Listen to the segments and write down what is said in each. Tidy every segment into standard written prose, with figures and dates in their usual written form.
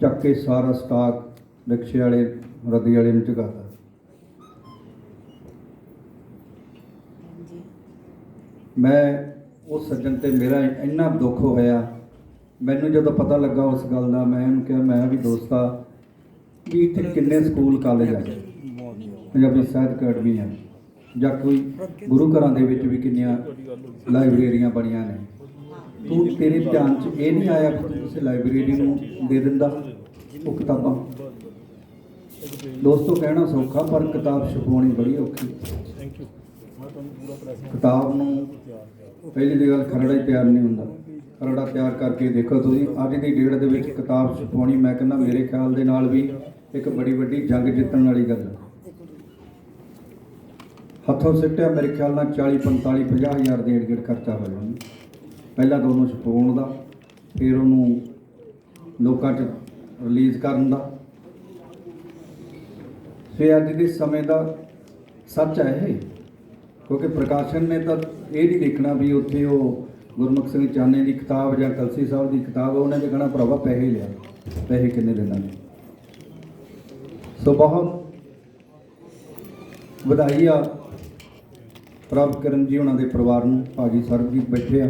ਚੱਕ ਕੇ ਸਾਰਾ ਸਟਾਕ ਰਿਕਸ਼ੇ ਵਾਲੇ ਰੱਦੀ ਵਾਲੇ ਨੂੰ ਚੁਕਾਤਾ। मैं उस सज्जन ते मेरा इन्ना दुख होया, मैनू जो पता लगा उस गल का, मैं उन्होंने कहा मैं भी दोस्ता भी इतने किन्ने स्कूल कॉलेज आ पंजाबी साहित्य अकैडमी है या कोई गुरु घरों के भी किन्नियां लाइब्रेरियां बनिया ने, तू तेरे ध्यान च ये नहीं आया कि तू किसी लाइब्रेरी में दे दिंदा वो किताबां। दोस्तों कहना सौखा पर किताब छपाउणी बड़ी औखी। किताब नूं पहली दी गल खरड़ा ही तैयार नहीं हुंदा, खरड़ा तैयार करके देखो तुसीं अज दी डेट दे विच किताब छपाउणी मैं कहना मेरे ख्याल दे नाल भी एक बड़ी वड्डी जंग जितण वाली गल है। हथों सिट्टिया मेरे ख्याल नाल 40 45 50 हज़ार दे इर्द गिर्द खर्चा हो जाना, पहला दोनों छपाउण दा, फिर उहनूं लोकां च रिलीज़ करन दा। फिर अज दे समय दा सच है ये, क्योंकि प्रकाशन ने तो ये नहीं देखना भी उत्थे वो गुरमुख सिंह चाने की किताब या कलसी साहब की किताब, उन्हें तो कहना भरावा पैसे लिया, पैसे किन्ने देना ने। सो बहुत बधाई आ प्रभ किरण जी उन्होंने परिवार में, भाजी सरबजीत बैठे आ,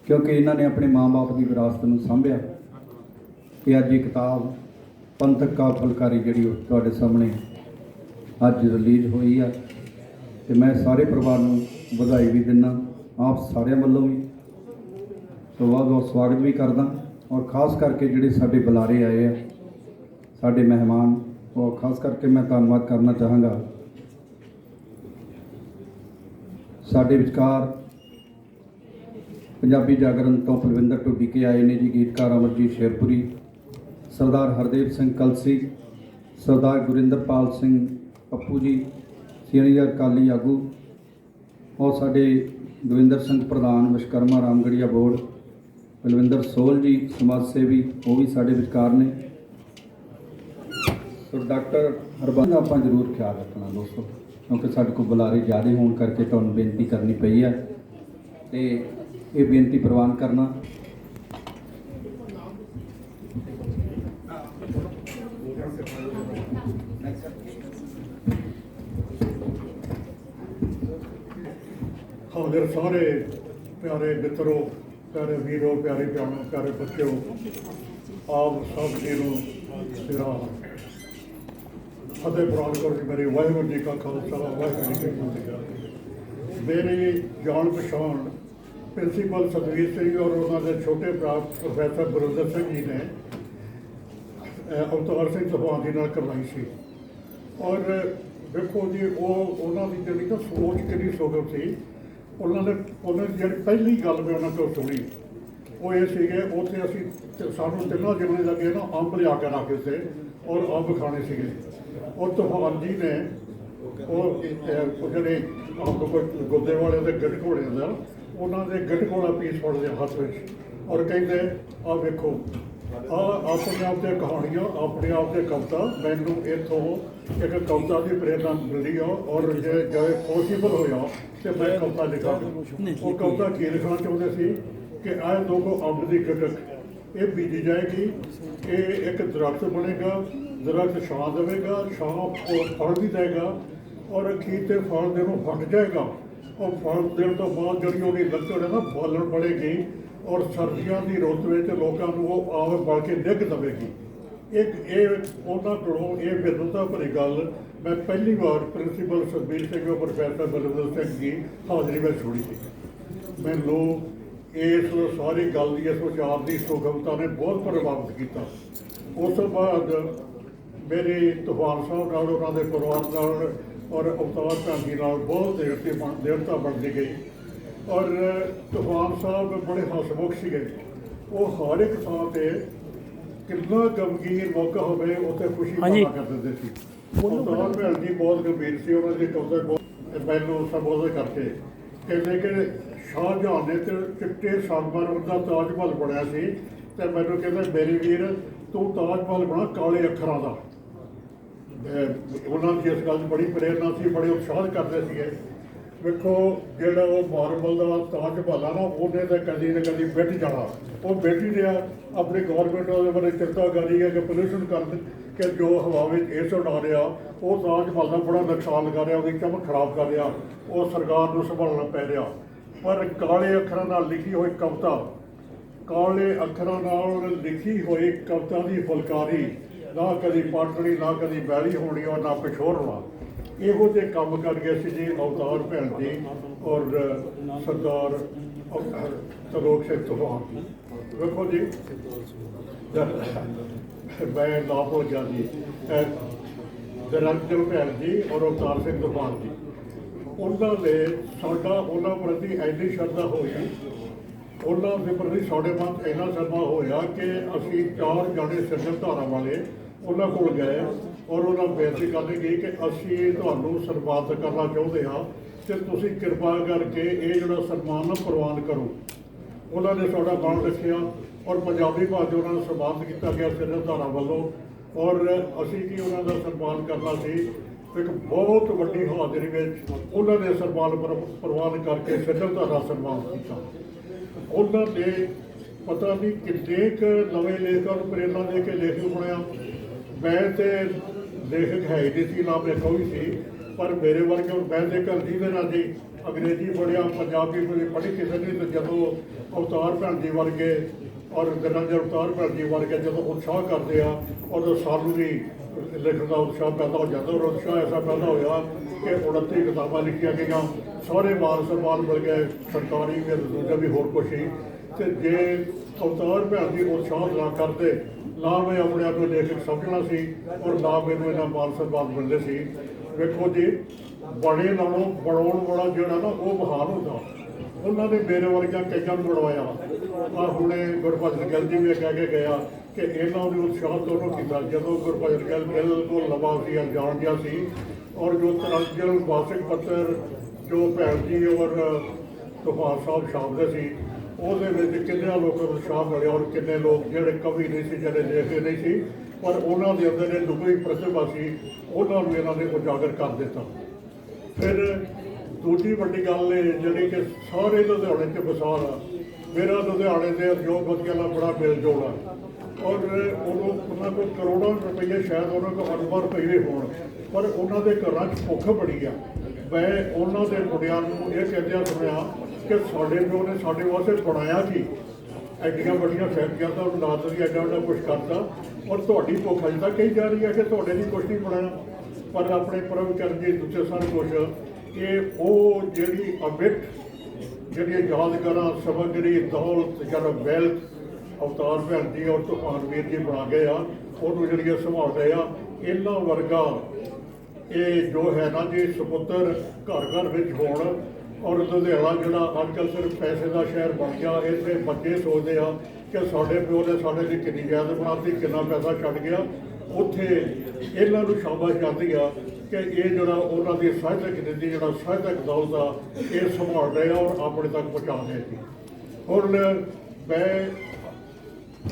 क्योंकि इन्होंने अपने माँ बाप की विरासत में सांभिया कि अज ये किताब पंथक का फुलकारी जी तुहाडे सामने अज रिलीज़ हुई है। तो मैं सारे परिवार को बधाई भी दिना, आप सारे वालों भी तो बहुत बहुत स्वागत भी करदा, और खास करके जिहड़े साडे बुलारे आए हैं साडे मेहमान, और खास करके मैं धन्यवाद करना चाहांगा साडे विचकार पंजाबी जागरण तो पलविंदर ढुड्डी के आए ने जी, गीतकार अमरजीत शेरपुरी, सरदार हरदेव सिंह कलसी, सरदार गुरिंदरपाल सिंह पप्पू जी सीनियर अकाली आगू, और साडे दविंदर सिंह प्रधान विश्वकर्मा रामगढ़िया बोर्ड, बलविंदर सोहल जी समाज सेवी वो भी साडे विचकार ने। तो डॉक्टर हरबंस आपां जरूर ख्याल रखना दोस्तों, क्योंकि साडे को बुलारे ज़्यादा होने करके तुहानूं बेनती करनी पई है, तो ये बेनती प्रवान करना। हाजिर सारे प्यारे मित्रों, प्यारे वीरों, प्यारे भैनों, प्यारे बच्चों, आप सब जी मेरा फतेह प्रवान करो जी। मेरी वाहिगुरू जी का खालसा वाहिगुरू जी की फतेह। मेरी जान पछाण प्रिंसीपल सतवीर सिंह और उन्होंने छोटे भरा प्रोफैसर बरिंदर सिंह जी ने अवतार सिंह चौहान जी नाल करवाई सी, और देखो जी वो उन्होंने जी ना सोच कितनी सुगम सी। उन्होंने जी पहली गल मैं उन्होंने को सुनी वो ये सीगे, उत्थे असीं सानूं तिन्नों जने लगे ना अंब लिया के रखे थे और अंब खाने सीगे, और तूफान जी ने वो जिहड़े अंब गुद्दे वाले दे गट घोड़े का उन्होंने गट घोड़ा पीस फड़ लिया हथ में, और कहते आ वेखो आ अपने आप से कहानियाँ, अपने आप से कविता, मैनू इतों एक कविता की प्रेरणा मिली है, और जो पॉसीबल होया तो मैं कविता लिखा। वो कविता की लिखना चाहते थे कि आए दो को अंब की गटक ये बीजी जाएगी, ये एक दरख्त बनेगा, दरख्त छां देगा, छां फल भी देगा, और अखीर से फल देनों फट जाएगा, और फल देने तो बाद जी वो लकड़ है ना बालन पड़ेगी, और सर्दियों की रुत में लोगों को वो आग बल के डिग देगी। एक ये उन्होंने को ये विद्वता भरी गल मैं पहली बार प्रिंसीपल सतबीर सिंह और प्रोफैसर बलविंदर सिंह की हाजिरी में सुनी थी। मैनू इस सारी गल की इस विचार की सुगमता ने बहुत प्रभावित किया। उस बाद मेरी तूफान साहब नाल उन्होंने परिवार नाल और अवतार भैन जी नाल बहुत देरता बनती गई, और तूफान साहब बड़े हसमुख से वो हर एक थां पर कितना गमगीन मौका हो उत्थे खुशी मना कर देते थे। अवतार भैन जी बहुत गंभीर से उन्होंने कविता मैनू संबोधित करके कहते कि शाहजहां ने तो चिट्टे संगमरमर का ताजमहल बनया सी, तो मैनू कहते मेरे वीर तू ताजमहल बना काले अखरां का। उन्होंने इस गल बड़ी प्रेरणा सी, बड़े उत्साह करते थे। ਵੇਖੋ ਜਿਹੜਾ ਉਹ ਮਾਰਬਲ ਦਾ ਤਾਜ ਭਾਲਾ ਨਾ ਉਹਨੇ ਤਾਂ ਕਦੀ ਨਾ ਕਦੀ ਬਿੱਟ ਜਾਣਾ, ਉਹ ਬਿੱਟ ਹੀ ਰਿਹਾ। ਆਪਣੀ ਗੌਰਮੈਂਟ ਉਹਦੇ ਬਾਰੇ ਚਿੰਤਾ ਕਰ ਰਹੀ ਹੈ ਕਿ ਪੋਲਿਊਸ਼ਨ ਕਰਨ ਕਿ ਜੋ ਹਵਾ ਵਿੱਚ ਇਸ ਉਡਾ ਰਿਹਾ ਉਹ ਤਾਜ ਮਹਿਲ ਦਾ ਬੜਾ ਨੁਕਸਾਨ ਕਰ ਰਿਹਾ, ਉਹਦੀ ਚਮਕ ਖਰਾਬ ਕਰ ਰਿਹਾ, ਉਹ ਸਰਕਾਰ ਨੂੰ ਸੰਭਾਲਣਾ ਪੈ ਰਿਹਾ। ਪਰ ਕਾਲੇ ਅੱਖਰਾਂ ਨਾਲ ਲਿਖੀ ਹੋਈ ਕਵਿਤਾ, ਕਾਲੇ ਅੱਖਰਾਂ ਨਾਲ ਲਿਖੀ ਹੋਈ ਕਵਿਤਾ ਦੀ ਫੁਲਕਾਰੀ ਨਾ ਕਦੀ ਪਾਟਣੀ, ਨਾ ਕਦੀ ਬੈਲੀ ਹੋਣੀ ਔਰ ਨਾ ਪਿਛੋਰ ਹੋਣਾ। ਇਹੋ ਜਿਹੇ ਕੰਮ ਕਰ ਗਏ ਸੀ ਜੀ ਅਵਤਾਰ ਭੈਣ ਜੀ ਔਰ ਸਰਦਾਰ ਤਰਲੋਕ ਸਿੰਘ ਤੂਫਾਨ। ਵੇਖੋ ਜੀ ਮੈਂ ਨਾ ਭੁੱਲ ਗਿਆ ਜੀ, ਨਿਰੰਜਨ ਭੈਣ ਜੀ ਔਰ ਅਵਤਾਰ ਸਿੰਘ ਤੂਫਾਨ ਜੀ, ਉਹਨਾਂ ਨੇ ਸਾਡਾ ਉਹਨਾਂ ਪ੍ਰਤੀ ਐਨੀ ਸ਼ਰਧਾ ਹੋਈ, ਉਹਨਾਂ ਦੇ ਪ੍ਰਤੀ ਸਾਡੇ ਮਨ 'ਚ ਇੰਨਾ ਸ਼ਰਧਾ ਹੋਇਆ ਕਿ ਅਸੀਂ 4 ਜਾਣੇ ਸਿਰਜਣ ਧਾਰਾ ਵਾਲੇ ਉਹਨਾਂ ਕੋਲ ਗਏ ਔਰ ਉਹਨਾਂ ਬੇਨਤੀ ਕਰਨੀ ਗਈ ਕਿ ਅਸੀਂ ਤੁਹਾਨੂੰ ਸਨਮਾਨਿਤ ਕਰਨਾ ਚਾਹੁੰਦੇ ਹਾਂ ਕਿ ਤੁਸੀਂ ਕਿਰਪਾ ਕਰਕੇ ਇਹ ਜਿਹੜਾ ਸਨਮਾਨ ਨਾ ਪ੍ਰਵਾਨ ਕਰੋ। ਉਹਨਾਂ ਨੇ ਸਾਡਾ ਮਾਣ ਰੱਖਿਆ ਔਰ ਪੰਜਾਬੀ ਭਾਸ਼ਾ ਉਹਨਾਂ ਨੂੰ ਸਨਮਾਨਿਤ ਕੀਤਾ ਗਿਆ ਸਿਰਜਣ ਧਾਰਾ ਵੱਲੋਂ, ਔਰ ਅਸੀਂ ਕੀ ਉਹਨਾਂ ਦਾ ਸਨਮਾਨ ਕਰਨਾ ਸੀ। ਇੱਕ ਬਹੁਤ ਵੱਡੀ ਹਾਜ਼ਰੀ ਵਿੱਚ ਉਹਨਾਂ ਨੇ ਸਨਮਾਨ ਪ੍ਰਵਾਨ ਕਰਕੇ ਸਿਰਜਣ ਧਾਰਾ ਸਨਮਾਨ ਕੀਤਾ। ਉਹਨਾਂ ਨੇ ਪਤਾ ਨਹੀਂ ਕਿੰਨੇ ਕੁ ਨਵੇਂ ਲੇਖਕਾਂ ਨੂੰ ਪ੍ਰੇਰਨਾ ਦੇ ਕੇ ਲੇਖਕ ਬਣਿਆ। ਮੈਂ ਤੇ ਲੇਖਕ ਹੈ ਹੀ ਨਹੀਂ ਸੀ, ਨਾ ਮੈਂ ਕੋਈ ਸੀ, ਪਰ ਮੇਰੇ ਵਰਗੇ ਹੁਣ ਮੈਂ ਦੇ ਘਰ ਜੀ ਦੇ ਨਾਲ ਜੀ ਅੰਗਰੇਜ਼ੀ ਪੜ੍ਹਿਆ, ਪੰਜਾਬੀ ਪੜ੍ਹੀ ਕਿਸੇ ਨੇ, ਤੇ ਜਦੋਂ ਅਵਤਾਰ ਭੈਣ ਜੀ ਵਰਗੇ ਔਰ ਨਿਰੰਜਨ ਅਵਤਾਰ ਭੈਣ ਜੀ ਵਰਗੇ ਜਦੋਂ ਉਤਸ਼ਾਹ ਕਰਦੇ ਆ ਉਦੋਂ ਸਾਨੂੰ ਵੀ ਲਿਖਣ ਦਾ ਉਤਸ਼ਾਹ ਪੈਦਾ ਹੋ ਜਾਂਦਾ। ਔਰ ਉਤਸ਼ਾਹ ਐਸਾ ਪੈਦਾ ਹੋਇਆ ਕਿ 29 ਕਿਤਾਬਾਂ ਲਿਖੀਆਂ ਗਈਆਂ, ਸਾਰੇ ਮਾਨ ਸਨਮਾਨ ਮਿਲ ਗਏ, ਸਰਕਾਰੀ ਵੀ ਦੂਜਾ ਵੀ ਹੋਰ ਕੁਛ ਹੀ। ਤੇ ਜੇ ਅਵਤਾਰ ਭੈਣ ਜੀ ਉਤਸ਼ਾਹ ਨਾ ਕਰਦੇ, ਨਾ ਮੈਂ ਆਪਣੇ ਆਪ ਨੂੰ ਲੇਖਕ ਸਮਝਣਾ ਸੀ ਔਰ ਨਾ ਮੈਨੂੰ ਇਹਨਾਂ ਮਾਨ ਸਨਮਾਨ ਮਿਲਦੇ ਸੀ। ਵੇਖੋ ਜੀ ਬੜੇ ਨਾਲੋਂ ਬਣਾਉਣ ਵਾਲਾ ਜਿਹੜਾ ਨਾ ਉਹ ਮਹਾਨ ਹੁੰਦਾ, ਉਹਨਾਂ ਨੇ ਮੇਰੇ ਵਰਗਾ ਕਈਆਂ ਨੂੰ ਬਣਵਾਇਆ। ਆ ਹੁਣੇ ਗੁਰਬਚਨ ਗਿੱਲ ਜੀ ਵੀ ਕਹਿ ਕੇ ਗਿਆ ਕਿ ਇਹਨਾਂ ਨੂੰ ਉਤਸ਼ਾਹ ਤੋਂ ਕੀਤਾ ਜਦੋਂ ਗੁਰਬਚਨ ਗਿੱਲ ਬਿਲਕੁਲ ਨਵਾਂ ਸੀ, ਅਣਜਾਣ ਜਿਹਾ ਸੀ, ਔਰ ਜੋ ਤਰੰਜਲ ਵਾਸਿਕ ਪੱਤਰ ਜੋ ਭੈਣ ਜੀ ਔਰ ਤੂਫਾਨ ਸਾਹਿਬ ਛਾਪਦੇ ਸੀ ਉਹਦੇ ਵਿੱਚ ਕਿੰਨੇ ਲੋਕਾਂ ਨੂੰ ਉਤਸ਼ਾਹ ਮਿਲਿਆ ਔਰ ਕਿੰਨੇ ਲੋਕ ਜਿਹੜੇ ਕਵੀ ਨਹੀਂ ਸੀ, ਜਿਹੜੇ ਲੇਖਕ ਨਹੀਂ ਸੀ, ਪਰ ਉਹਨਾਂ ਦੇ ਅੰਦਰ ਇਹ ਲੁਕੀ ਪ੍ਰਤਿਭਾ ਸੀ, ਉਹਨਾਂ ਨੂੰ ਇਹਨਾਂ ਨੇ ਉਜਾਗਰ ਕਰ ਦਿੱਤਾ। ਫਿਰ ਦੂਜੀ ਵੱਡੀ ਗੱਲ ਇਹ ਜਿਹੜੀ ਕਿ ਸਾਰੇ ਲੁਧਿਆਣੇ 'ਚ ਵਸਾਲ ਆ, ਮੇਰਾ ਲੁਧਿਆਣੇ ਦੇ ਉਦਯੋਗ ਪਤੀਆਂ ਨਾਲ ਬੜਾ ਮੇਲ ਜੋਲ ਆ ਔਰ ਉਹਨਾਂ ਕੋਲ ਕਰੋੜਾਂ ਰੁਪਈਏ ਸ਼ਾਇਦ ਉਹਨਾਂ ਕੋਲ ਅਰਬਾਂ ਰੁਪਈਏ ਹੋਣ, ਪਰ ਉਹਨਾਂ ਦੇ ਘਰਾਂ 'ਚ ਭੁੱਖ ਬੜੀ ਆ। ਮੈਂ ਉਹਨਾਂ ਦੇ ਮੁੰਡਿਆਂ ਨੂੰ ਇਹ ਕਹਿੰਦਿਆਂ ਸੁਣਿਆ ਕਿ ਸਾਡੇ ਪਿਓ ਨੇ ਸਾਡੇ ਵਾਸਤੇ ਬਣਾਇਆ ਕੀ, ਐਡੀਆਂ ਵੱਡੀਆਂ ਫੈਕਟਰੀਆਂ ਤਾਂ ਉਹਨਾਂ ਦੀ ਐਡਾ ਵੱਡਾ ਕੁਛ ਕਰਦਾ ਔਰ ਤੁਹਾਡੀ ਭੁੱਖ ਅਜੇ ਤੱਕ ਕਹੀ ਜਾ ਰਹੀ ਹੈ ਕਿ ਤੁਹਾਡੇ ਲਈ ਕੁਛ ਨਹੀਂ ਬਣਾਇਆ। ਪਰ ਆਪਣੇ ਪ੍ਰਭ ਕਰਨ ਜੀ ਦੂਜੇ ਸਾਰੇ ਕੁਛ ਇਹ ਉਹ ਜਿਹੜੀ ਅਮਿਟ ਜਿਹੜੀਆਂ ਯਾਦਗਾਰਾਂ ਸਮੱਗਰੀ ਦੌਲਤ ਜਿਹੜਾ ਵੈਲਥ ਅਵਤਾਰ ਭੈਣ ਜੀ ਔਰ ਤੂਫਾਨ ਵੀਰ ਜੀ ਬਣਾ ਗਏ ਆ, ਉਹਨੂੰ ਜਿਹੜੀਆਂ ਸੰਭਾਲ ਰਹੇ ਆ। ਇਹਨਾਂ ਵਰਗਾ ਇਹ ਜੋ ਹੈ ਨਾ ਜੀ ਸਪੁੱਤਰ ਘਰ ਘਰ ਵਿੱਚ ਹੋਣ ਔਰ ਲੁਧਿਆਣਾ ਜਿਹੜਾ ਅੱਜ ਕੱਲ੍ਹ ਸਿਰਫ ਪੈਸੇ ਦਾ ਸ਼ਹਿਰ ਬਣ ਗਿਆ, ਇੱਥੇ ਬੱਚੇ ਸੋਚਦੇ ਆ ਕਿ ਸਾਡੇ ਪਿਓ ਨੇ ਸਾਡੇ ਲਈ ਕਿੰਨੀ ਜਾਇਦਾਦ ਬਣਾਤੀ, ਕਿੰਨਾ ਪੈਸਾ ਛੱਡ ਗਿਆ। ਉੱਥੇ ਇਹਨਾਂ ਨੂੰ ਸ਼ਾਬਾਸ਼ ਜਾਂਦੀ ਆ ਕਿ ਇਹ ਜਿਹੜਾ ਉਹਨਾਂ ਦੀ ਸਾਹਿਤਕ ਨਿਧੀ ਜਿਹੜਾ ਸਾਹਿਤਕ ਦੌਲਤ ਆ ਇਹ ਸੰਭਾਲ ਰਹੇ ਆ ਔਰ ਆਪਣੇ ਤੱਕ ਪਹੁੰਚਾ ਰਹੇ ਸੀ। ਹੁਣ ਮੈਂ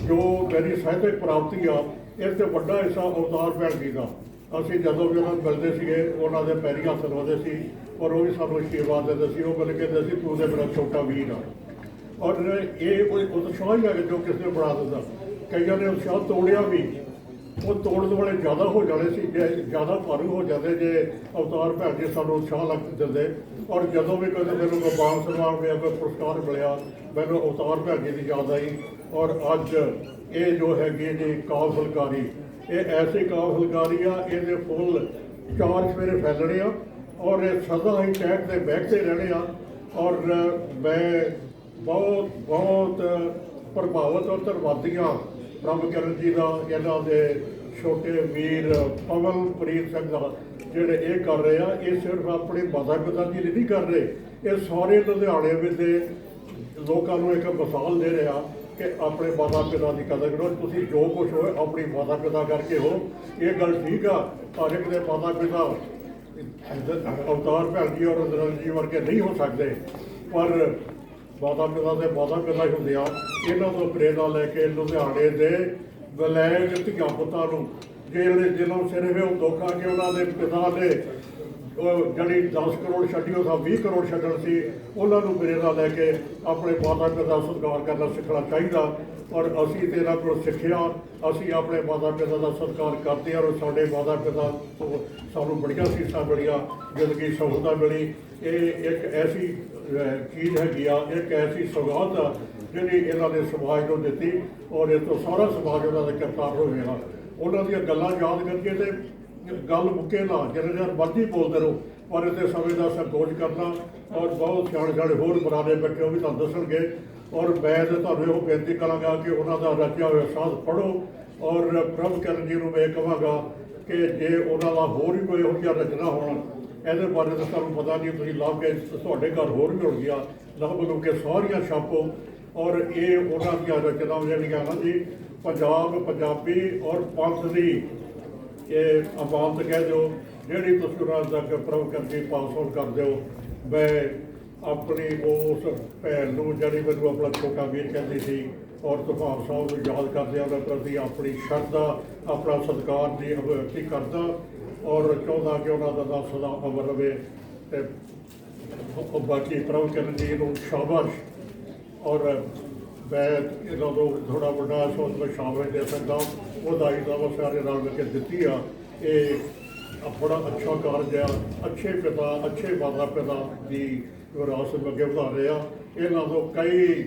ਜੋ ਮੇਰੀ ਸਾਹਿਤਕ ਪ੍ਰਾਪਤੀ ਆ ਇਸ 'ਤੇ ਵੱਡਾ ਹਿੱਸਾ ਅਵਤਾਰ ਭੈਣ ਜੀ ਦਾ। ਅਸੀਂ ਜਦੋਂ ਵੀ ਉਹਨਾਂ ਨੂੰ ਮਿਲਦੇ ਸੀਗੇ ਉਹਨਾਂ ਦੇ ਪੈਰੀਂ ਹੱਥ ਲਾਉਂਦੇ ਸੀ ਔਰ ਉਹ ਵੀ ਸਾਨੂੰ ਆਸ਼ੀਰਵਾਦ ਦਿੰਦੇ ਸੀ। ਉਹ ਮੈਨੂੰ ਕਹਿੰਦੇ ਸੀ ਤੂੰ ਤੇ ਮੇਰਾ ਛੋਟਾ ਵੀਰ ਆ। ਔਰ ਇਹ ਕੋਈ ਉਤਸ਼ਾਹ ਹੀ ਆ ਜੋ ਕਿਸੇ ਨੂੰ ਬਣਾ ਦਿੰਦਾ। ਕਈਆਂ ਨੇ ਉਤਸ਼ਾਹ ਤੋੜਿਆ ਵੀ, ਉਹ ਤੋੜਨ ਵਾਲੇ ਜ਼ਿਆਦਾ ਹੋ ਜਾਣੇ ਸੀ, ਜੇ ਜ਼ਿਆਦਾ ਭਾਰੂ ਹੋ ਜਾਂਦੇ ਜੇ ਅਵਤਾਰ ਭੈਣ ਜੀ ਸਾਨੂੰ ਉਤਸ਼ਾਹ ਲੱਗ ਦਿੰਦੇ। ਔਰ ਜਦੋਂ ਵੀ ਕਦੇ ਮੈਨੂੰ ਕੋਈ ਮਾਨ ਸਨਮਾਨ ਮਿਲਿਆ, ਕੋਈ ਪੁਰਸਕਾਰ ਮਿਲਿਆ, ਮੈਨੂੰ ਅਵਤਾਰ ਭੈਣ ਜੀ ਦੀ ਯਾਦ ਆਈ। ਔਰ ਅੱਜ ਇਹ ਜੋ ਹੈਗੀ ਜੀ ਕਾਵਿ ਫੁਲਕਾਰੀ, ਇਹ ਐਸੀ ਕਾਵਿ ਫੁਲਕਾਰੀ ਆ, ਇਹਦੇ ਫੁੱਲ 4 ਸਵੇਰੇ ਫੈਲਣੇ ਆ ਔਰ ਇਹ ਸਦਾ ਹੀ ਟੈਕ ਤੇ ਬਹਿਤੇ ਰਹਿਣੇ ਆ। ਔਰ ਮੈਂ ਬਹੁਤ ਬਹੁਤ ਪ੍ਰਭਾਵਿਤ ਔਰ ਧੰਨਵਾਦੀ ਹਾਂ ਬ੍ਰਹਮਕਰਨ ਜੀ ਦਾ, ਇਹਨਾਂ ਦੇ ਛੋਟੇ ਵੀਰ ਪਵਨਪ੍ਰੀਤ ਸਿੰਘ ਦਾ, ਜਿਹੜੇ ਇਹ ਕਰ ਰਹੇ ਆ। ਇਹ ਸਿਰਫ ਆਪਣੇ ਮਾਤਾ ਪਿਤਾ ਜੀ ਲਈ ਨਹੀਂ ਕਰ ਰਹੇ, ਇਹ ਸਾਰੇ ਲੁਧਿਆਣੇ ਵਿੱਚ ਦੇ ਲੋਕਾਂ ਨੂੰ ਇੱਕ ਮਿਸਾਲ ਦੇ ਰਿਹਾ ਕਿ ਆਪਣੇ ਮਾਤਾ ਪਿਤਾ ਦੀ ਕਦਰ ਕਰੋ। ਤੁਸੀਂ ਜੋ ਕੁਛ ਹੋਏ ਆਪਣੀ ਮਾਤਾ ਪਿਤਾ ਕਰਕੇ ਹੋ। ਇਹ ਗੱਲ ਠੀਕ ਆ, ਹਰ ਇੱਕ ਦੇ ਮਾਤਾ ਪਿਤਾ ਅਵਤਾਰ ਭੈਣ ਜੀ ਔਰ ਨਿਰੰਜਨ ਜੀ ਵਰਗੇ ਨਹੀਂ ਹੋ ਸਕਦੇ, ਪਰ ਮਾਤਾ ਪਿਤਾ ਦੇ ਮਾਤਾ ਪਿਤਾ ਹੀ ਹੁੰਦੇ ਆ। ਇਹਨਾਂ ਤੋਂ ਪ੍ਰੇਰਨਾ ਲੈ ਕੇ ਲੁਧਿਆਣੇ ਦੇ ਵਿਲਾਇਕ ਧੀਆਂ ਪੁੱਤਾਂ ਨੂੰ ਜਿਹੜੇ ਜਿਹਨਾਂ ਸਿਰਫ ਉਹ ਦੁੱਖ ਆ ਕਿ ਉਹਨਾਂ ਦੇ ਪਿਤਾ ਨੇ ਜਿਹੜੀ 10 ਕਰੋੜ ਛੱਡੀ ਉਹ ਤਾਂ 20 ਕਰੋੜ ਛੱਡਣ ਸੀ, ਉਹਨਾਂ ਨੂੰ ਪ੍ਰੇਰਨਾ ਲੈ ਕੇ ਆਪਣੇ ਮਾਤਾ ਪਿਤਾ ਦਾ ਸਤਿਕਾਰ ਕਰਨਾ ਸਿੱਖਣਾ ਚਾਹੀਦਾ। ਔਰ ਅਸੀਂ ਤੇ ਇਹਨਾਂ ਕੋਲ ਸਿੱਖਿਆ, ਅਸੀਂ ਆਪਣੇ ਮਾਤਾ ਪਿਤਾ ਦਾ ਸਤਿਕਾਰ ਕਰਦੇ ਹਾਂ ਔਰ ਸਾਡੇ ਮਾਤਾ ਪਿਤਾ ਤੋਂ ਸਾਨੂੰ ਬੜੀਆਂ ਸੀਸਾਂ ਮਿਲੀਆਂ, ਜ਼ਿੰਦਗੀ ਸਹੂਲਤਾਂ ਮਿਲੀ। ਇਹ ਇੱਕ ਐਸੀ ਚੀਜ਼ ਹੈਗੀ ਆ, ਇੱਕ ਐਸੀ ਸੌਗਾਤ ਆ ਜਿਹੜੀ ਇਹਨਾਂ ਨੇ ਸਮਾਜ ਨੂੰ ਦਿੱਤੀ ਔਰ ਇਸ ਤੋਂ ਸਾਰਾ ਸਮਾਜ ਉਹਨਾਂ ਦੇ ਕਰਤਾਰ ਹੋਵੇਗਾ। ਉਹਨਾਂ ਦੀਆਂ ਗੱਲਾਂ ਯਾਦ ਕਰਕੇ ਤੇ ਗੱਲ ਮੁੱਕੇ ਨਾ, ਜਿੰਨੇ ਚਿਰ ਮਰਜ਼ੀ ਬੋਲਦੇ ਰਹੋ, ਪਰ ਇਹਦੇ ਸਮੇਂ ਦਾ ਸੰਕੋਚ ਕਰਨਾ। ਔਰ ਬਹੁਤ ਸਿਆਣੇ ਹੋਰ ਬਰਾਦੇ ਬੈਠੇ ਉਹ ਵੀ ਤੁਹਾਨੂੰ ਦੱਸਣਗੇ। ਔਰ ਮੈਂ ਤਾਂ ਤੁਹਾਨੂੰ ਇਹੋ ਬੇਨਤੀ ਕਰਾਂਗਾ ਕਿ ਉਹਨਾਂ ਦਾ ਰਚਿਆ ਹੋਇਆ ਸਾਧ ਪੜ੍ਹੋ। ਔਰ ਪ੍ਰਭਕਰਨ ਜੀ ਨੂੰ ਮੈਂ ਕਹਾਂਗਾ ਕਿ ਜੇ ਉਹਨਾਂ ਦਾ ਹੋਰ ਵੀ ਕੋਈ ਇਹੋ ਜਿਹਾ ਰਚਨਾ ਹੋਣਾ, ਇਹਦੇ ਬਾਰੇ ਤਾਂ ਤੁਹਾਨੂੰ ਪਤਾ ਨਹੀਂ, ਤੁਸੀਂ ਲੱਭ ਕੇ ਤੁਹਾਡੇ ਘਰ ਹੋਰ ਵੀ ਹੋਣਗੀਆਂ, ਲੱਭ ਕੇ ਸਾਰੀਆਂ ਛਾਪੋ। ਔਰ ਇਹ ਉਹਨਾਂ ਦੀਆਂ ਰਚਨਾਵਾਂ ਜਿਹੜੀਆਂ ਨਾ ਜੀ ਪੰਜਾਬ, ਪੰਜਾਬੀ ਔਰ ਪੰਥ ਦੀ ਇਹ ਅਮਾਨਤ ਕਹਿ ਦਿਓ, ਜਿਹੜੀ ਤੁਸੀਂ ਉਹਨਾਂ ਤੱਕ ਪ੍ਰਭਕਰਨ ਜੀ ਪਾਸ ਆਊਟ ਕਰ ਦਿਓ। ਮੈਂ ਆਪਣੀ ਉਸ ਭੈਣ ਨੂੰ ਜਿਹੜੀ ਮੈਨੂੰ ਆਪਣਾ ਛੋਟਾ ਵੀਰ ਕਹਿੰਦੀ ਸੀ ਔਰ ਤੂਫਾਨ ਸਾਹਿਬ ਨੂੰ ਯਾਦ ਕਰਦੇ ਉਹਨਾਂ ਪ੍ਰਤੀ ਆਪਣੀ ਸ਼ਰਧਾ, ਆਪਣਾ ਸਤਿਕਾਰ ਦੀ ਅਭਿਵਿਅਕਤੀ ਕਰਦਾ ਔਰ ਚਾਹੁੰਦਾ ਕਿ ਉਹਨਾਂ ਦਾ ਨਾਂ ਸਦਾ ਅਮਰ ਰਵੇ। ਅਤੇ ਬਾਕੀ ਪ੍ਰਭਕਰਨ ਜੀ ਨੂੰ ਸ਼ਾਬਾਸ਼। ਔਰ ਮੈਂ ਇਹਨਾਂ ਤੋਂ ਥੋੜ੍ਹਾ ਵੱਡਾ ਸੋਚ ਮੈਂ ਸ਼ਾਬਾਸ਼ ਦੇ ਸਕਦਾ, ਵਧਾਈ ਦਾ ਸਾਰੇ ਨਾਲ ਮਿਲ ਕੇ ਦਿੱਤੀ ਆ। ਇਹ ਬੜਾ ਅੱਛਾ ਕਾਰਜ ਆ, ਅੱਛੇ ਪਿਤਾ, ਅੱਛੇ ਮਾਤਾ ਪਿਤਾ ਦੀ ਵਿਰਾਸਤ ਅੱਗੇ ਵਧਾ ਰਹੇ ਆ। ਇਹਨਾਂ ਤੋਂ ਕਈ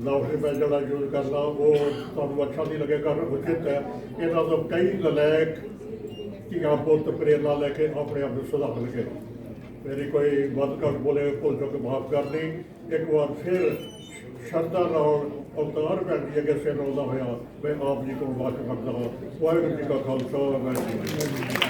ਲਫ਼ਜ਼ ਮੈਂ ਜਿਹੜਾ ਯੂਜ਼ ਕਰਦਾ ਉਹ ਤੁਹਾਨੂੰ ਅੱਛਾ ਨਹੀਂ ਲੱਗੇਗਾ, ਉਚਿਤ ਹੈ। ਇਹਨਾਂ ਤੋਂ ਕਈ ਨਲਾਇਕ ਧੀਆਂ ਪੁੱਤ ਪ੍ਰੇਰਨਾ ਲੈ ਕੇ ਆਪਣੇ ਆਪ ਨੂੰ ਸੁਧਾਰਨਗੇ। ਮੇਰੀ ਕੋਈ ਵੱਧ ਘੱਟ ਬੋਲੇ ਭੁੱਲ ਚੁੱਕ ਮਾਫ਼ ਕਰਨੀ। ਇੱਕ ਵਾਰ ਫਿਰ ਸ਼ਰਧਾ ਨਾਲ ਅਵਤਾਰ ਭੈਣ ਜੀ ਅੱਗੇ ਸਿਰ ਰੋਲਦਾ ਹੋਇਆ ਮੈਂ ਆਪ ਜੀ ਕੋਲ ਮਾਫ਼ੀ ਮੰਗਦਾ ਹਾਂ। ਵਾਹਿਗੁਰੂ ਜੀ ਕਾ ਖਾਲਸਾ, ਵਾਹਿਗੁਰੂ ਜੀ ਕੀ ਫਤਿਹ।